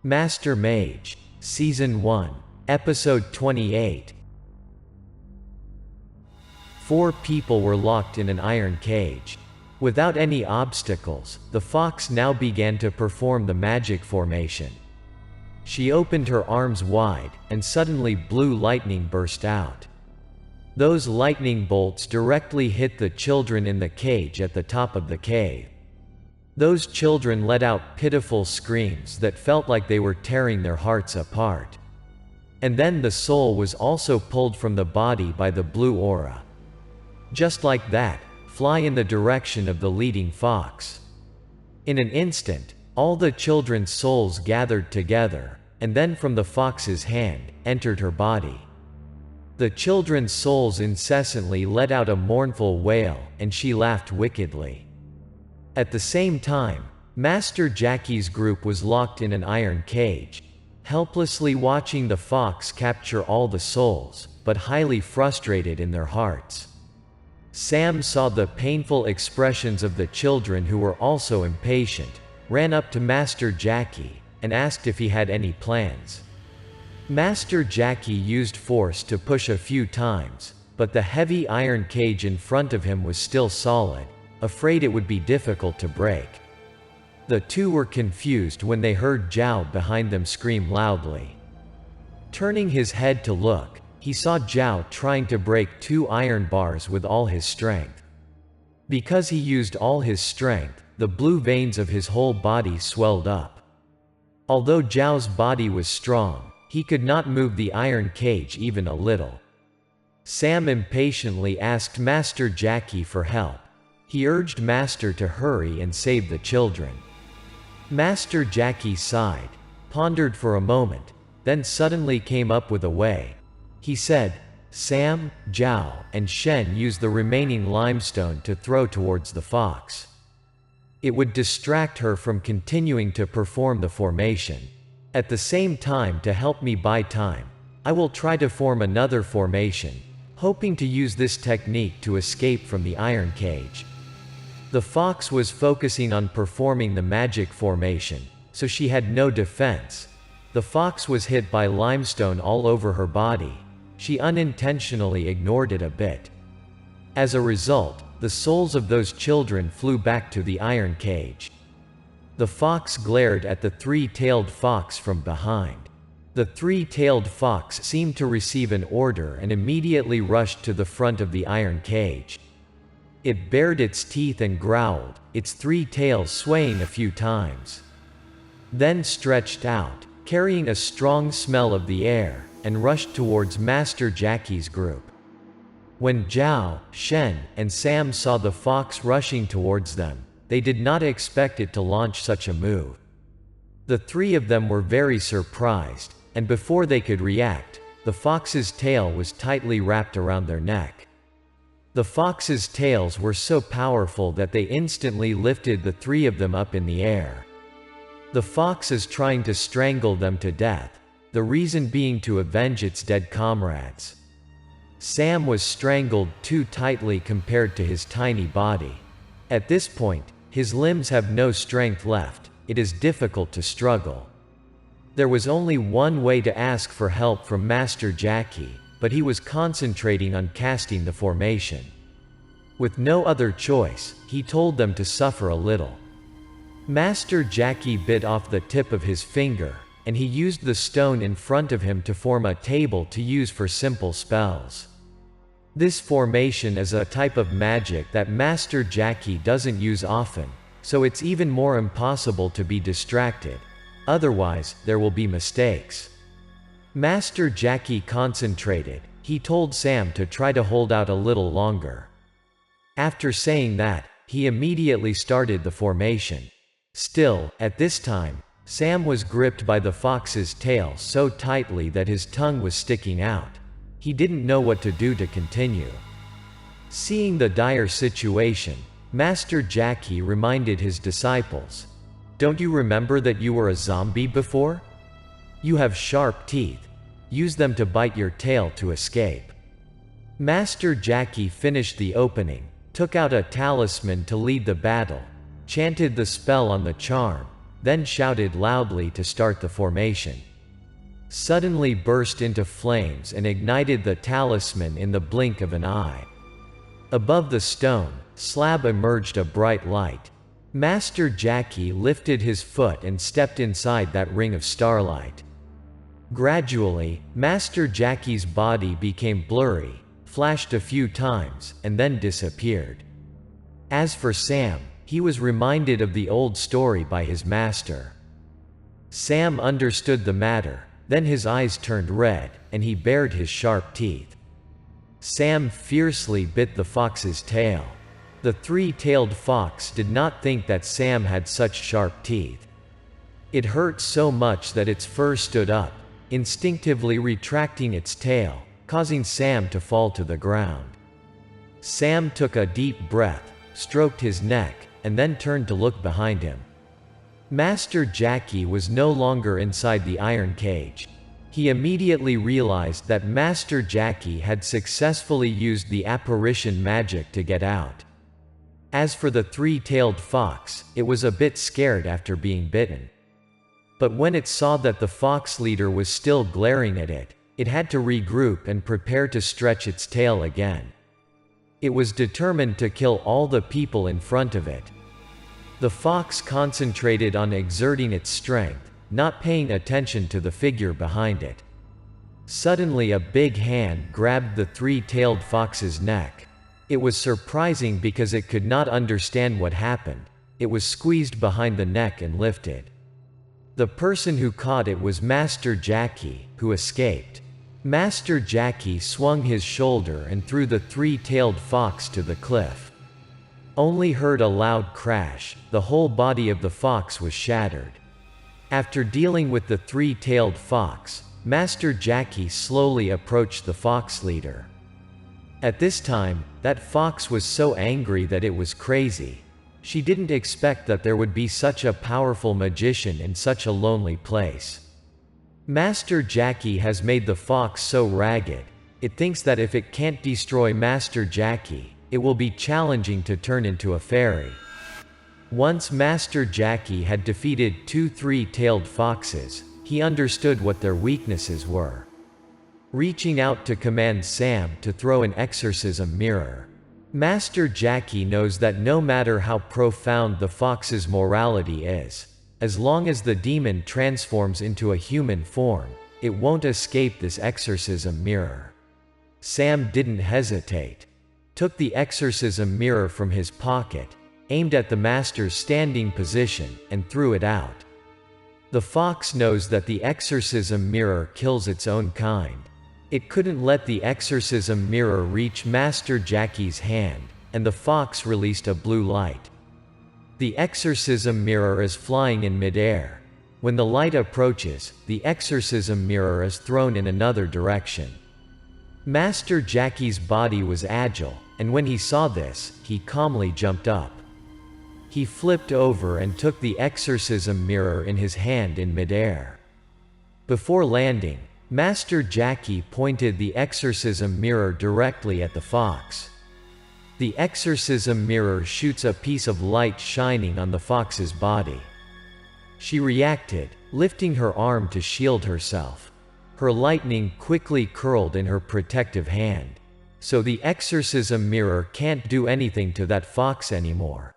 Master Mage, Season 1, Episode 28. 4 people were locked in an iron cage. Without any obstacles, the fox now began to perform the magic formation. She opened her arms wide, and suddenly blue lightning burst out. Those lightning bolts directly hit the children in the cage at the top of the cave. Those children let out pitiful screams that felt like they were tearing their hearts apart. And then the soul was also pulled from the body by the blue aura. Just like that, fly in the direction of the leading fox. In an instant, all the children's souls gathered together, and then from the fox's hand, entered her body. The children's souls incessantly let out a mournful wail, and she laughed wickedly. At the same time, Master Jackie's group was locked in an iron cage, helplessly watching the fox capture all the souls, but highly frustrated in their hearts. Sam saw the painful expressions of the children, who were also impatient, ran up to Master Jackie, and asked if he had any plans. Master Jackie used force to push a few times, but the heavy iron cage in front of him was still solid, afraid it would be difficult to break. The two were confused when they heard Zhao behind them scream loudly. Turning his head to look, he saw Zhao trying to break 2 iron bars with all his strength. Because he used all his strength, the blue veins of his whole body swelled up. Although Zhao's body was strong, he could not move the iron cage even a little. Sam impatiently asked Master Jackie for help. He urged Master to hurry and save the children. Master Jackie sighed, pondered for a moment, then suddenly came up with a way. He said, "Sam, Zhao, and Shen use the remaining limestone to throw towards the fox. It would distract her from continuing to perform the formation. At the same time, to help me buy time, I will try to form another formation, hoping to use this technique to escape from the iron cage." The fox was focusing on performing the magic formation, so she had no defense. The fox was hit by limestone all over her body. She unintentionally ignored it a bit. As a result, the souls of those children flew back to the iron cage. The fox glared at the 3-tailed fox from behind. The 3-tailed fox seemed to receive an order and immediately rushed to the front of the iron cage. It bared its teeth and growled, its 3 tails swaying a few times. Then stretched out, carrying a strong smell of the air, and rushed towards Master Jackie's group. When Zhao, Shen, and Sam saw the fox rushing towards them, they did not expect it to launch such a move. The 3 of them were very surprised, and before they could react, the fox's tail was tightly wrapped around their neck. The fox's tails were so powerful that they instantly lifted the 3 of them up in the air. The fox is trying to strangle them to death, the reason being to avenge its dead comrades. Sam was strangled too tightly compared to his tiny body. At this point, his limbs have no strength left, it is difficult to struggle. There was only one way to ask for help from Master Jackie, but he was concentrating on casting the formation. With no other choice, he told them to suffer a little. Master Jackie bit off the tip of his finger, and he used the stone in front of him to form a table to use for simple spells. This formation is a type of magic that Master Jackie doesn't use often, so it's even more impossible to be distracted. Otherwise, there will be mistakes. Master Jackie concentrated. He told Sam to try to hold out a little longer. After saying that, he immediately started the formation. Still, at this time, Sam was gripped by the fox's tail so tightly that his tongue was sticking out. He didn't know what to do to continue. Seeing the dire situation, Master Jackie reminded his disciples, "Don't you remember that you were a zombie before? You have sharp teeth. Use them to bite your tail to escape." Master Jackie finished the opening, took out a talisman to lead the battle, chanted the spell on the charm, then shouted loudly to start the formation. Suddenly burst into flames and ignited the talisman in the blink of an eye. Above the stone slab emerged a bright light. Master Jackie lifted his foot and stepped inside that ring of starlight. Gradually, Master Jackie's body became blurry, flashed a few times, and then disappeared. As for Sam, he was reminded of the old story by his master. Sam understood the matter, then his eyes turned red, and he bared his sharp teeth. Sam fiercely bit the fox's tail. The three-tailed fox did not think that Sam had such sharp teeth. It hurt so much that its fur stood up, instinctively retracting its tail, causing Sam to fall to the ground. Sam took a deep breath, stroked his neck, and then turned to look behind him. Master Jackie was no longer inside the iron cage. He immediately realized that Master Jackie had successfully used the apparition magic to get out. As for the three-tailed fox, it was a bit scared after being bitten. But when it saw that the fox leader was still glaring at it, it had to regroup and prepare to stretch its tail again. It was determined to kill all the people in front of it. The fox concentrated on exerting its strength, not paying attention to the figure behind it. Suddenly a big hand grabbed the three-tailed fox's neck. It was surprising because it could not understand what happened. It was squeezed behind the neck and lifted. The person who caught it was Master Jackie, who escaped. Master Jackie swung his shoulder and threw the three-tailed fox to the cliff. Only heard a loud crash, the whole body of the fox was shattered. After dealing with the three-tailed fox, Master Jackie slowly approached the fox leader. At this time, that fox was so angry that it was crazy. She didn't expect that there would be such a powerful magician in such a lonely place. Master Jackie has made the fox so ragged, it thinks that if it can't destroy Master Jackie, it will be challenging to turn into a fairy. Once Master Jackie had defeated 2 three-tailed foxes, he understood what their weaknesses were. Reaching out to command Sam to throw an exorcism mirror. Master Jackie knows that no matter how profound the fox's morality is, as long as the demon transforms into a human form, it won't escape this exorcism mirror. Sam didn't hesitate. Took the exorcism mirror from his pocket, aimed at the master's standing position, and threw it out. The fox knows that the exorcism mirror kills its own kind. It couldn't let the exorcism mirror reach Master Jackie's hand, and the fox released a blue light. The exorcism mirror is flying in midair. When the light approaches, the exorcism mirror is thrown in another direction. Master Jackie's body was agile, and when he saw this, he calmly jumped up. He flipped over and took the exorcism mirror in his hand in midair. Before landing, Master Jackie pointed the exorcism mirror directly at the fox. The exorcism mirror shoots a piece of light shining on the fox's body. She reacted, lifting her arm to shield herself. Her lightning quickly curled in her protective hand. So the exorcism mirror can't do anything to that fox anymore.